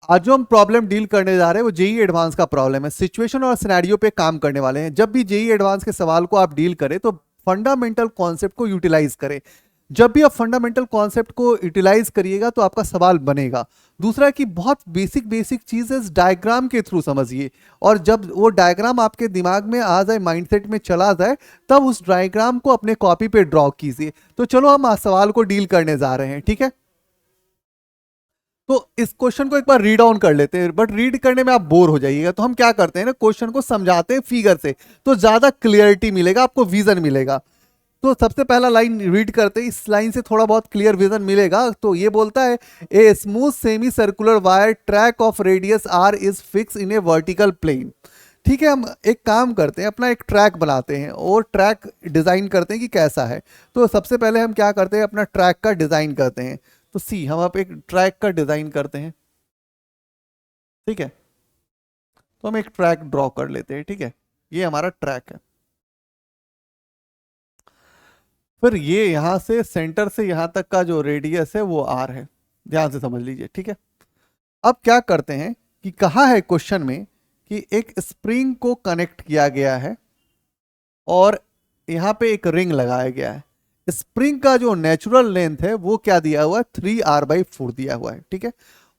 आज जो हम प्रॉब्लम डील करने जा रहे हैं वो जेई एडवांस का प्रॉब्लम है। सिचुएशन और सिनेरियो पे काम करने वाले हैं। जब भी जेई एडवांस के सवाल को आप डील करें तो फंडामेंटल कॉन्सेप्ट को यूटिलाइज करें। जब भी आप फंडामेंटल कॉन्सेप्ट को यूटिलाइज करिएगा तो आपका सवाल बनेगा। दूसरा कि बहुत बेसिक बेसिक चीज़ डायग्राम के थ्रू समझिए, और जब वो डायग्राम आपके दिमाग में आ जाए, माइंडसेट में चला जाए, तब उस डायग्राम को अपने कॉपी पे ड्रॉ कीजिए। तो चलो हम आज सवाल को डील करने जा रहे हैं, ठीक है। तो इस क्वेश्चन को एक बार रीड ऑन कर लेते हैं, बट रीड करने में आप बोर हो जाइएगा। तो हम क्या करते हैं ना, क्वेश्चन को समझाते हैं फिगर से, तो ज्यादा क्लियरिटी मिलेगा आपको, विजन मिलेगा। तो सबसे पहला लाइन रीड करते हैं, इस लाइन से थोड़ा बहुत क्लियर विजन मिलेगा। तो ये बोलता है a smooth semi circular wire track of radius R is fix in a vertical plane. ठीक है, हम एक काम करते हैं, अपना एक ट्रैक बनाते हैं और ट्रैक डिजाइन करते हैं कि कैसा है। तो सबसे पहले हम क्या करते हैं, अपना ट्रैक का डिजाइन करते हैं। तो सी हम अब एक ट्रैक का डिजाइन करते हैं, ठीक है। तो हम एक ट्रैक ड्रॉ कर लेते हैं, ठीक है। ये हमारा ट्रैक है। फिर ये यहां से सेंटर से यहां तक का जो रेडियस है वो आर है। ध्यान से समझ लीजिए, ठीक है। अब क्या करते हैं कि कहा है क्वेश्चन में कि एक स्प्रिंग को कनेक्ट किया गया है और यहां पे एक रिंग लगाया गया है। स्प्रिंग का जो नेचुरल लेंथ है वो क्या दिया हुआ है, 3r/4 दिया हुआ है, ठीक है।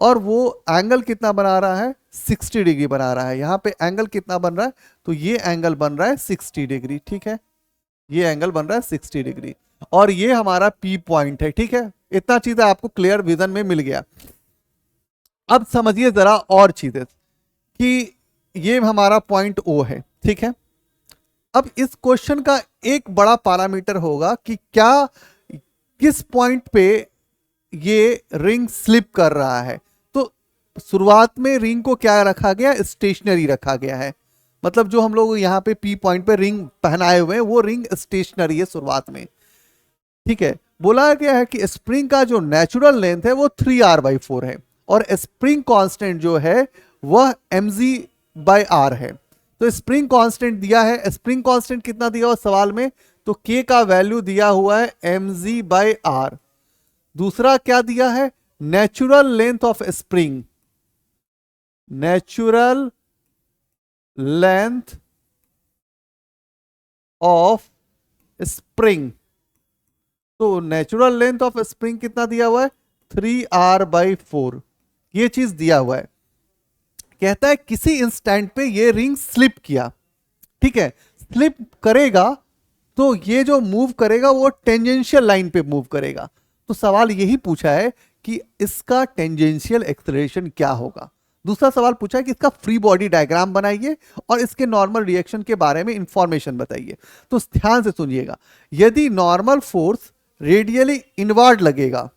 और वो एंगल कितना बना रहा है, 60 डिग्री बना रहा है। यहाँ पे एंगल कितना बन रहा है, तो ये एंगल बन रहा है 60 डिग्री, ठीक है। ये एंगल बन रहा है 60 डिग्री और ये हमारा पी पॉइंट है, ठीक है। इतना चीजें आपको क्लियर विजन में मिल गया। अब समझिए जरा और चीजें कि ये हमारा पॉइंट ओ है, ठीक है। अब इस क्वेश्चन का एक बड़ा पैरामीटर होगा कि क्या किस पॉइंट पे ये रिंग स्लिप कर रहा है। तो शुरुआत में रिंग को क्या रखा गया, स्टेशनरी रखा गया है। मतलब जो हम लोग यहाँ पे पी पॉइंट पे रिंग पहनाए हुए हैं वो रिंग स्टेशनरी है शुरुआत में, ठीक है। बोला गया है कि स्प्रिंग का जो नेचुरल लेंथ है वो 3r/4 है और स्प्रिंग कांस्टेंट जो है वह mg/r है। तो स्प्रिंग कांस्टेंट दिया है, स्प्रिंग कांस्टेंट कितना दिया हुआ सवाल में, तो k का वैल्यू दिया हुआ है mg/r। दूसरा क्या दिया है, natural length of spring, natural length of spring. तो नेचुरल लेंथ ऑफ स्प्रिंग कितना दिया हुआ है, 3r/4। ये चीज दिया हुआ है। कहता है किसी इंस्टेंट पे ये रिंग स्लिप किया, ठीक है। स्लिप करेगा तो ये जो मूव करेगा वो टेंजेंशियल लाइन पे मूव करेगा। तो सवाल यही पूछा है कि इसका टेंजेंशियल एक्सेलरेशन क्या होगा। दूसरा सवाल पूछा है कि इसका फ्री बॉडी डायग्राम बनाइए और इसके नॉर्मल रिएक्शन के बारे में इंफॉर्मेशन बताइए। तो ध्यान से सुनिएगा, यदि नॉर्मल फोर्स रेडियली इनवर्ड लगेगा,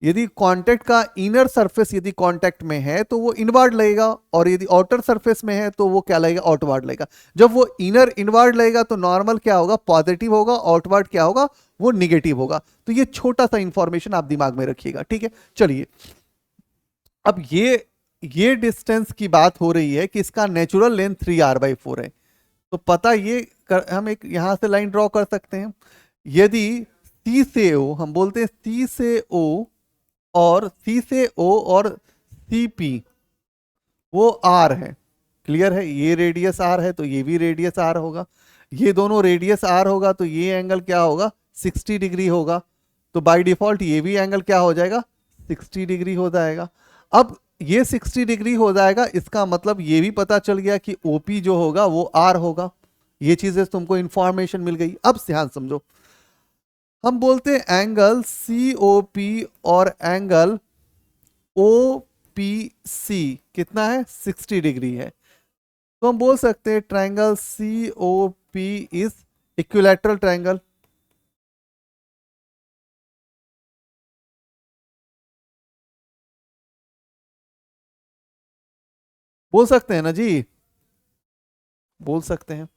यदि कांटेक्ट का इनर सरफेस यदि कांटेक्ट में है तो वो इनवर्ड लगेगा, और यदि आउटर सरफेस में है तो वो क्या लगेगा, आउटवर्ड लगेगा। जब वो इनर इनवर्ड लगेगा तो नॉर्मल क्या होगा, पॉजिटिव होगा, आउटवर्ड क्या होगा, वो निगेटिव होगा। तो ये छोटा सा इंफॉर्मेशन आप दिमाग में रखिएगा, ठीक है। चलिए, अब ये डिस्टेंस की बात हो रही है कि इसका नेचुरल लेंथ 3r/4 है। तो पता ये हम एक यहां से लाइन ड्रॉ कर सकते हैं। यदि C से O, हम बोलते हैं C से O और C से O और CP वो R है, क्लियर है। ये रेडियस R है तो ये भी रेडियस R होगा। ये दोनों रेडियस R होगा तो ये एंगल क्या होगा, 60 डिग्री होगा। तो बाय डिफॉल्ट ये भी एंगल क्या हो जाएगा, 60 डिग्री हो जाएगा। अब ये 60 डिग्री हो जाएगा, इसका मतलब ये भी पता चल गया कि OP जो होगा वो R होगा। ये चीजें तुमको इंफॉर्मेशन मिल गई। अब ध्यान समझो, हम बोलते हैं एंगल COP और एंगल OPC कितना है, 60 डिग्री है। तो हम बोल सकते हैं triangle COP is equilateral triangle. बोल सकते हैं ना जी, बोल सकते हैं।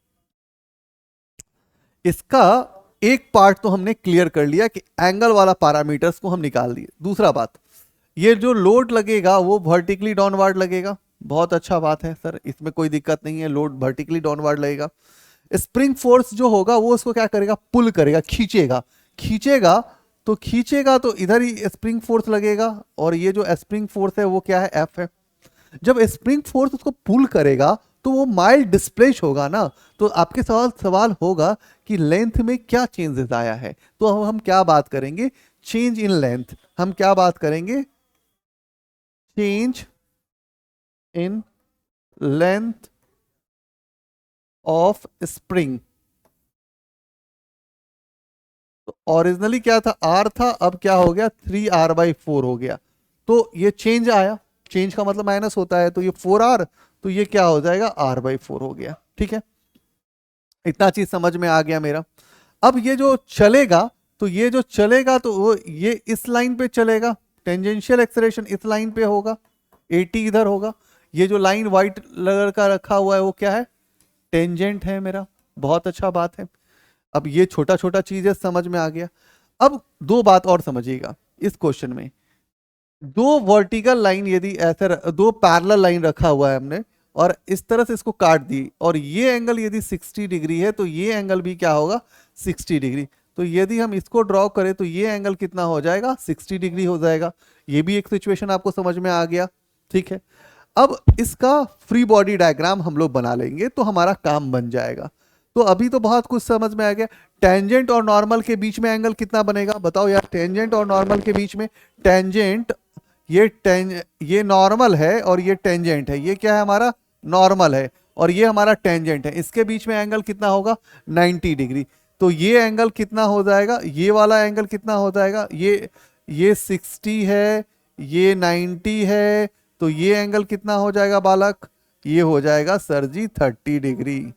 इसका एक पार्ट तो हमने क्लियर कर लिया कि एंगल वाला पैरामीटर्स को हम निकाल दिए। दूसरा बात, ये जो लोड लगेगा वो वर्टिकली डाउनवर्ड लगेगा। बहुत अच्छा बात है सर, इसमें कोई दिक्कत नहीं है, लोड वर्टिकली डाउनवर्ड लगेगा। स्प्रिंग फोर्स जो होगा वो उसको क्या करेगा, पुल करेगा, खींचेगा। खींचेगा तो खींचेगा तो इधर ही स्प्रिंग फोर्स लगेगा, और ये जो स्प्रिंग फोर्स है वो क्या है, एफ है। जब स्प्रिंग फोर्स उसको पुल करेगा तो वो माइल्ड डिस्प्लेस होगा ना। तो आपके सवाल होगा कि लेंथ में क्या चेंजेस आया है। तो हम क्या बात करेंगे, चेंज इन लेंथ। हम क्या बात करेंगे, change in length of spring. तो ओरिजिनली क्या था, आर था, अब क्या हो गया 3r/4 हो गया। तो ये चेंज आया, चेंज का मतलब माइनस होता है, तो ये 4r, तो ये क्या हो जाएगा r/4 हो गया। ठीक है, इतना चीज समझ में आ गया मेरा। अब ये जो चलेगा, तो ये जो चलेगा तो वो ये इस लाइन पे चलेगा, टेंजेंशियल एक्सेलरेशन इस लाइन पे होगा, 80 इधर होगा। ये जो लाइन व्हाइट कलर का रखा हुआ है वो क्या है, टेंजेंट है मेरा। बहुत अच्छा बात है। अब ये छोटा छोटा चीज है, समझ में आ गया। अब दो बात और समझिएगा इस क्वेश्चन में। दो वर्टिकल लाइन यदि ऐसे दो पैरेलल लाइन रखा हुआ है हमने, और इस तरह से इसको काट दी, और ये एंगल यदि 60 डिग्री है तो ये एंगल भी क्या होगा, 60 डिग्री। तो यदि हम इसको ड्रॉ करें तो ये एंगल कितना हो जाएगा, 60 डिग्री हो जाएगा। ये भी एक सिचुएशन आपको समझ में आ गया। ठीक है, अब इसका फ्री बॉडी डायग्राम हम लोग बना लेंगे तो हमारा काम बन जाएगा। तो अभी तो बहुत कुछ समझ में आ गया। टेंजेंट और नॉर्मल के बीच में एंगल कितना बनेगा, बताओ यार। टेंजेंट और नॉर्मल के बीच में, टेंजेंट ये नॉर्मल है और ये टेंजेंट है, ये क्या है हमारा, नॉर्मल है, और ये हमारा टेंजेंट है। इसके बीच में एंगल कितना होगा, 90 डिग्री। तो ये एंगल कितना हो जाएगा, ये वाला एंगल कितना हो जाएगा, ये 60 है, ये 90 है, तो ये एंगल कितना हो जाएगा बालक, ये हो जाएगा सर जी 30 डिग्री।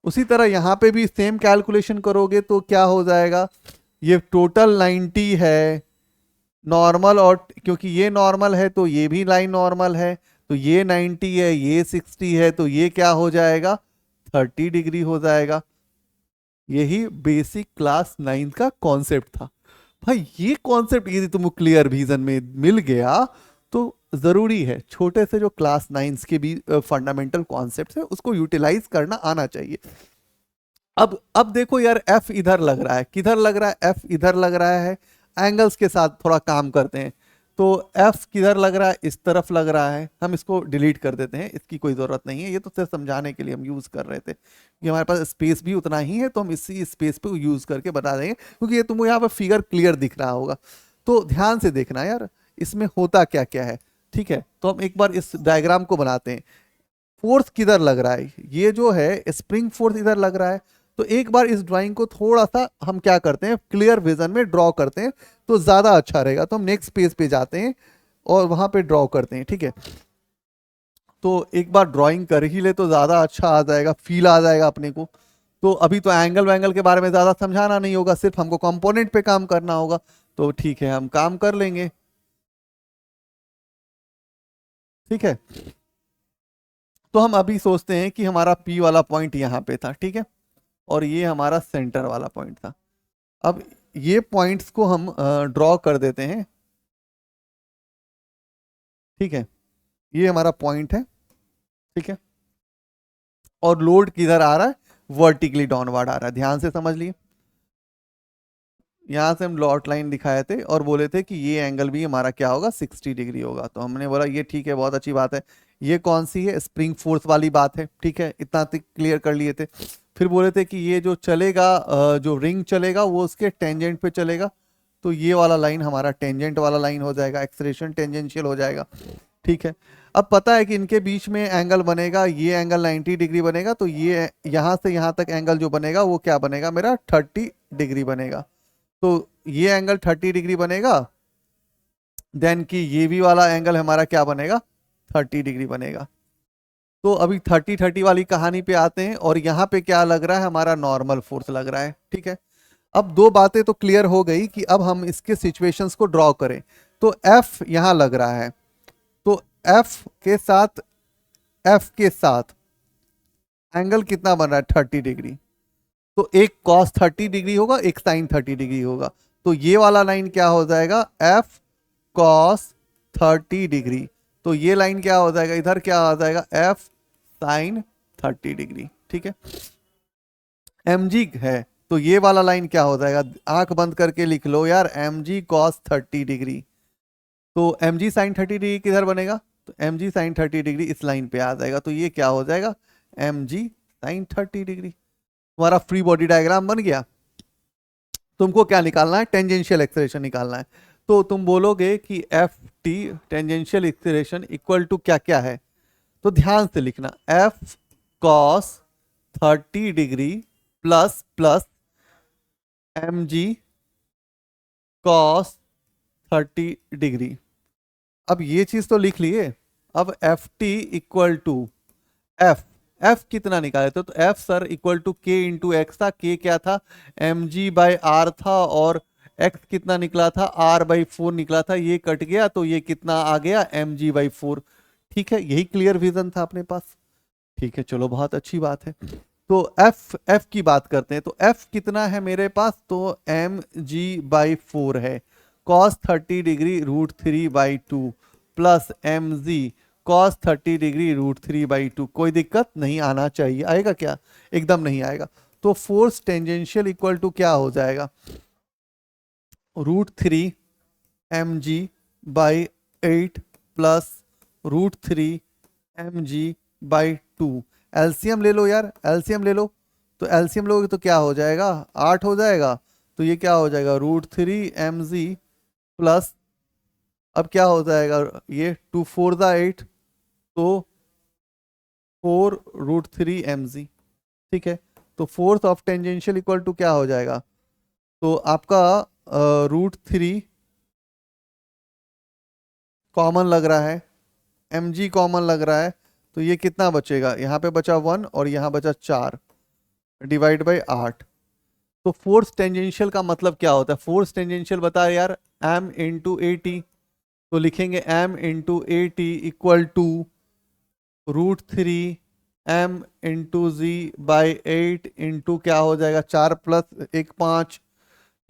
उसी तरह यहां पे भी सेम कैलकुलेशन करोगे तो क्या हो जाएगा, ये टोटल 90 है नॉर्मल, और क्योंकि ये नॉर्मल है तो ये भी लाइन नॉर्मल है, तो ये 90 है, ये 60 है, तो ये क्या हो जाएगा, 30 डिग्री हो जाएगा। यही बेसिक क्लास 9 का कॉन्सेप्ट था भाई। ये कॉन्सेप्ट यदि तुमको क्लियर विजन में मिल गया तो जरूरी है छोटे से जो क्लास 9 के भी फंडामेंटल कॉन्सेप्ट है उसको यूटिलाइज करना आना चाहिए। अब देखो यार, एफ इधर लग रहा है, किधर लग रहा है, एफ इधर लग रहा है। एंगल्स के साथ थोड़ा काम करते हैं। तो एफ किधर लग रहा है, इस तरफ लग रहा है। हम इसको डिलीट कर देते हैं, इसकी कोई ज़रूरत नहीं है, ये तो सिर्फ समझाने के लिए हम यूज़ कर रहे थे कि हमारे पास स्पेस भी उतना ही है, तो हम इसी स्पेस पे यूज़ करके बता देंगे, क्योंकि ये तुमको यहाँ पर फिगर क्लियर दिख रहा होगा। तो ध्यान से देखना यार, इसमें होता क्या क्या है। ठीक है, तो हम एक बार इस डायग्राम को बनाते हैं। फोर्स किधर लग रहा है, ये जो है स्प्रिंग फोर्स इधर लग रहा है। तो एक बार इस ड्राइंग को थोड़ा सा हम क्या करते हैं, क्लियर विजन में ड्रॉ करते हैं तो ज्यादा अच्छा रहेगा। तो हम नेक्स्ट पेज पे जाते हैं और वहां पे ड्रॉ करते हैं। ठीक है, तो एक बार ड्राइंग कर ही ले तो ज्यादा अच्छा आ जाएगा, फील आ जाएगा अपने को। तो अभी तो एंगल वैंगल के बारे में ज्यादा समझाना नहीं होगा, सिर्फ हमको कंपोनेंट पे काम करना होगा। तो ठीक है, हम काम कर लेंगे। ठीक है, तो हम अभी सोचते हैं कि हमारा पी वाला पॉइंट यहाँ पे था। ठीक है, और ये हमारा सेंटर वाला पॉइंट था। अब ये पॉइंट्स को हम ड्रॉ कर देते हैं। ठीक है, ये हमारा पॉइंट है। ठीक है, और लोड किधर आ रहा है, वर्टिकली डाउनवर्ड आ रहा है। ध्यान से समझ लिए, यहां से हम डॉट लाइन दिखाए थे और बोले थे कि ये एंगल भी हमारा क्या होगा, 60 डिग्री होगा। तो हमने बोला ये ठीक है, बहुत अच्छी बात है। ये कौन सी है, स्प्रिंग फोर्स वाली बात है। ठीक है, इतना क्लियर कर लिए थे। फिर बोले थे कि ये जो चलेगा, जो रिंग चलेगा वो उसके टेंजेंट पे चलेगा। तो ये वाला लाइन हमारा टेंजेंट वाला लाइन हो जाएगा, एक्सलेरेशन टेंजेंशियल हो जाएगा। ठीक है, अब पता है कि इनके बीच में एंगल बनेगा, ये एंगल 90 डिग्री बनेगा। तो ये यहां से यहां तक एंगल जो बनेगा वो क्या बनेगा, मेरा 30 डिग्री बनेगा। तो ये एंगल 30 डिग्री बनेगा, देन कि ये भी वाला एंगल हमारा क्या बनेगा, 30 डिग्री बनेगा। तो अभी 30-30 वाली कहानी पे आते हैं, और यहाँ पे क्या लग रहा है, हमारा नॉर्मल फोर्स लग रहा है। ठीक है, अब दो बातें तो क्लियर हो गई कि अब हम इसके सिचुएशंस को ड्रॉ करें। तो एफ यहाँ लग रहा है, तो एफ के साथ एंगल कितना बन रहा है, 30 डिग्री। तो एक कॉस 30 डिग्री होगा, एक साइन 30 डिग्री होगा। तो ये वाला लाइन क्या हो जाएगा, एफ कॉस 30 डिग्री। तो ये लाइन क्या हो जाएगा, इधर क्या आ जाएगा, एफ साइन 30 डिग्री। ठीक है, mg है तो ये वाला लाइन क्या हो जाएगा, आंख बंद करके लिख लो यार, एम जी कॉस 30 डिग्री। तो एम जी साइन 30 डिग्री किधर बनेगा, तो एम जी साइन 30 डिग्री इस लाइन पे आ जाएगा, तो ये क्या हो जाएगा, एम जी साइन 30 डिग्री। तुम्हारा फ्री बॉडी डायग्राम बन गया। तुमको क्या निकालना है, टेंजेंशियल एक्सेलरेशन निकालना है। तो तुम बोलोगे कि F T tangential acceleration equal to क्या क्या है, तो ध्यान से लिखना, F cos 30 degree plus plus M G cos 30 degree. अब ये चीज तो लिख लिए। अब F T equal to F, F कितना निकाले थे, तो F sir equal to K into X था। के क्या था, एम जी बाई आर था, और एक्स कितना निकला था, आर बाई 4 निकला था। ये कट गया तो ये कितना आ गया, एम जी बाई 4। ठीक है, यही क्लियर विजन था अपने पास। ठीक है, चलो बहुत अच्छी बात है। तो एफ की बात करते हैं, तो एफ कितना है मेरे पास, तो एम जी बाई 4 है। Cos 30 degree root 3 by 2 plus M G cos 30 degree root 3 by 2। कोई दिक्कत नहीं आना चाहिए, आएगा क्या, एकदम नहीं आएगा। तो फोर्स टेंजेंशियल इक्वल टू क्या हो जाएगा, root 3 M G by 8 plus root 3 M G by 2। LCM ले लो यार, एलसीएम ले लो। तो एलसीएम लोगे तो क्या हो जाएगा, 8 हो जाएगा। तो ये क्या हो जाएगा, रूट 3 एम जी प्लस, अब क्या हो जाएगा, ये 2 4 दा 8, तो 4 रूट 3 एम जी। ठीक है, तो force of tangential equal to क्या हो जाएगा, तो आपका रूट 3 कॉमन लग रहा है, एम जी कॉमन लग रहा है, तो ये कितना बचेगा, यहाँ पे बचा 1 और यहाँ बचा 4 डिवाइड बाई 8। तो फोर्स टेंजेंशियल का मतलब क्या होता है, फोर्स टेंजेंशियल बता यार, एम इंटू ए टी। तो लिखेंगे M into A T equal to root 3 M into G by 8 into क्या हो जाएगा, 4 प्लस 1 5।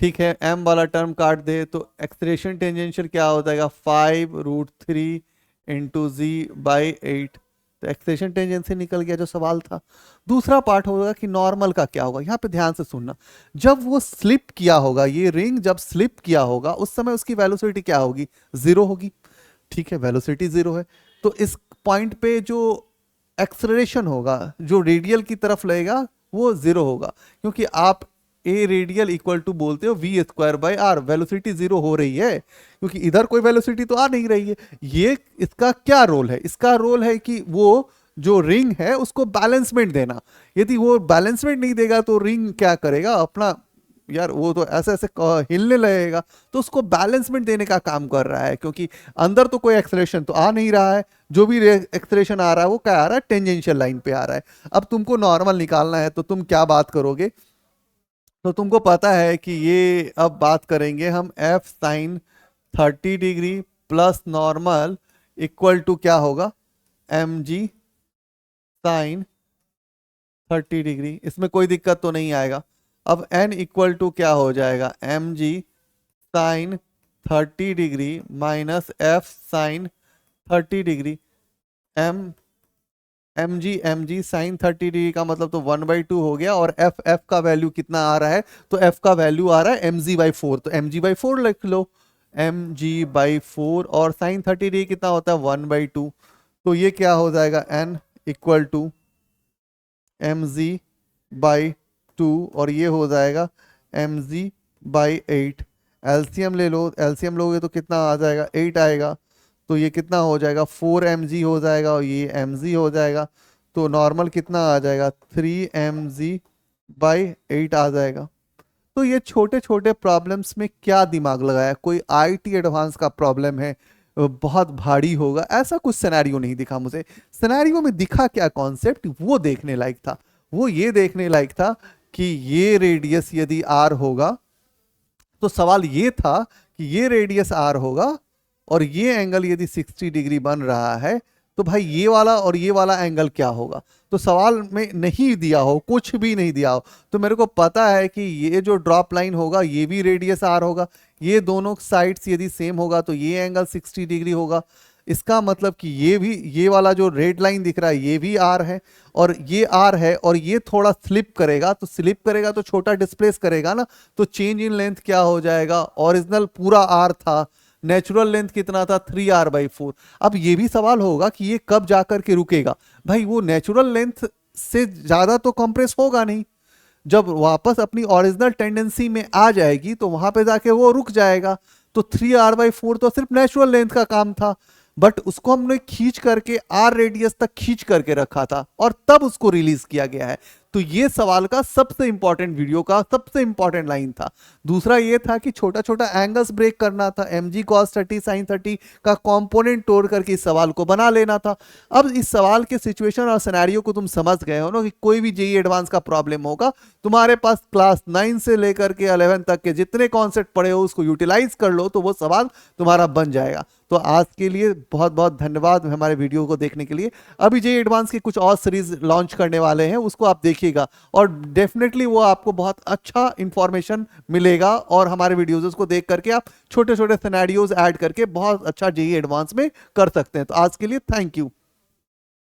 ठीक है, एम वाला टर्म काट दे तो एक्सलेरेशन टेंजेंशियल क्या हो जाएगा, 5 रूट 3 इंटू जी बाई 8। तो एक्सलेरेशन टेंजेंशियल निकल गया जो सवाल था। दूसरा पार्ट होगा कि नॉर्मल का क्या होगा। यहाँ पे ध्यान से सुनना, जब वो स्लिप किया होगा, ये रिंग जब स्लिप किया होगा उस समय उसकी वेलोसिटी क्या होगी, 0 होगी। ठीक है, वेलोसिटी 0 है, तो इस पॉइंट पे जो एक्सलरेशन होगा, जो रेडियल की तरफ लगेगा, वो 0 होगा, क्योंकि आप ए रेडियल इक्वल टू बोलते हो V square by R. Velocity 0 हो रही है क्योंकि इधर कोई वेलोसिटी तो आ नहीं रही है। ये इसका क्या रोल है, इसका रोल है कि वो जो रिंग है उसको बैलेंसमेंट देना। यदि वो बैलेंसमेंट नहीं देगा तो रिंग क्या करेगा अपना, यार वो तो ऐसे ऐसे हिलने लगेगा। तो उसको बैलेंसमेंट देने का काम कर रहा है, क्योंकि अंदर तो कोई एक्सलेरेशन तो आ नहीं रहा है। जो भी एक्सलेरेशन आ रहा है वो क्या आ रहा है, टेंजेंशियल लाइन पे आ रहा है। अब तुमको नॉर्मल निकालना है तो तुम क्या बात करोगे, तो तुमको पता है कि ये अब बात करेंगे हम F sine 30 degree plus normal equal to क्या होगा, एम जी साइन 30 डिग्री। इसमें कोई दिक्कत तो नहीं आएगा। अब एन इक्वल टू क्या हो जाएगा, M G sine 30 degree minus F sine 30 degree. M G sine 30 degree का मतलब तो 1/2 हो गया, और एफ का वैल्यू कितना आ रहा है, तो एफ का वैल्यू आ रहा है एम जी बाई 4, तो एम जी बाई 4 लिख लो, एम जी बाई 4। और साइन 30 डिग्री कितना होता है, 1/2। तो ये क्या हो जाएगा, N equal to M G by 2, और ये हो जाएगा एम जी बाई 8। एलसीएम ले लो, एलसीएम लोगे तो कितना आ जाएगा, 8 आएगा। तो ये कितना हो जाएगा, 4 mg हो जाएगा, और ये mg हो जाएगा। तो नॉर्मल कितना आ जाएगा, 3 mg बाई 8 आ जाएगा। तो ये छोटे छोटे प्रॉब्लम्स में क्या दिमाग लगाया, कोई आईटी एडवांस का प्रॉब्लम है, बहुत भारी होगा, ऐसा कुछ सिनेरियो नहीं दिखा मुझे। सिनेरियो में दिखा क्या कॉन्सेप्ट, वो देखने लायक था। वो ये देखने लायक था कि ये रेडियस यदि r होगा, तो सवाल ये था कि ये रेडियस r होगा और ये एंगल यदि 60 डिग्री बन रहा है, तो भाई ये वाला और ये वाला एंगल क्या होगा। तो सवाल में नहीं दिया हो, कुछ भी नहीं दिया हो, तो मेरे को पता है कि ये जो ड्रॉप लाइन होगा ये भी रेडियस आर होगा, ये दोनों साइड्स यदि सेम होगा तो ये एंगल 60 डिग्री होगा। इसका मतलब कि ये भी, ये वाला जो रेड लाइन दिख रहा है ये भी आर है और ये आर है, और ये थोड़ा स्लिप करेगा, तो स्लिप करेगा तो छोटा डिस्प्लेस करेगा ना, तो चेंज इन लेंथ क्या हो जाएगा, ओरिजिनल पूरा आर था, नेचुरल लेंथ कितना था 3r/4। अब ये भी सवाल होगा कि ये कब जाकर के रुकेगा। भाई वो नेचुरल लेंथ से ज्यादा तो कंप्रेस होगा नहीं, जब वापस अपनी ओरिजिनल टेंडेंसी में आ जाएगी तो वहां पे जाके वो रुक जाएगा। तो 3r/4 तो सिर्फ नेचुरल लेंथ का काम था, बट उसको हमने खींच करके आर रेडियस तक खींच करके रखा था और तब उसको रिलीज किया गया है। तो ये सवाल का सबसे इंपॉर्टेंट, वीडियो का सबसे इंपॉर्टेंट लाइन था। दूसरा ये था कि छोटा छोटा एंगल्स ब्रेक करना था, mg cos 30 sin 30 का कंपोनेंट तोड़ करके इस सवाल को बना लेना था। अब इस सवाल के सिचुएशन और सिनेरियो को तुम समझ गए हो ना, कि कोई भी जेईई एडवांस का प्रॉब्लम होगा, तुम्हारे पास क्लास 9 से लेकर के 11 तक के जितने कॉन्सेप्ट पढ़े हो उसको यूटिलाइज कर लो तो वो सवाल तुम्हारा बन जाएगा। तो आज के लिए बहुत बहुत धन्यवाद हमारे वीडियो को देखने के लिए। अभी जेईई एडवांस की कुछ और सीरीज लॉन्च करने वाले हैं, उसको आप देखिएगा और डेफिनेटली वो आपको बहुत अच्छा इंफॉर्मेशन मिलेगा, और हमारे वीडियोज को देख करके आप छोटे छोटे सिनेरियोज ऐड करके बहुत अच्छा जेईई एडवांस में कर सकते हैं। तो आज के लिए थैंक यू।